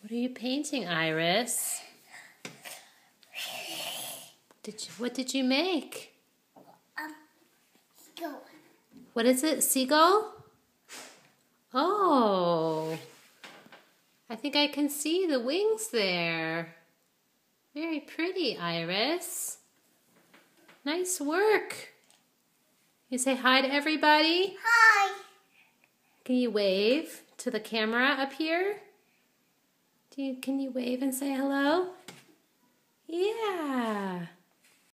What are you painting, Iris? What did you make? Seagull. What is it? Seagull? Oh, I think I can see the wings there. Very pretty, Iris. Nice work. You say hi to everybody? Hi. Can you wave to the camera up here? Can you wave and say hello? Yeah.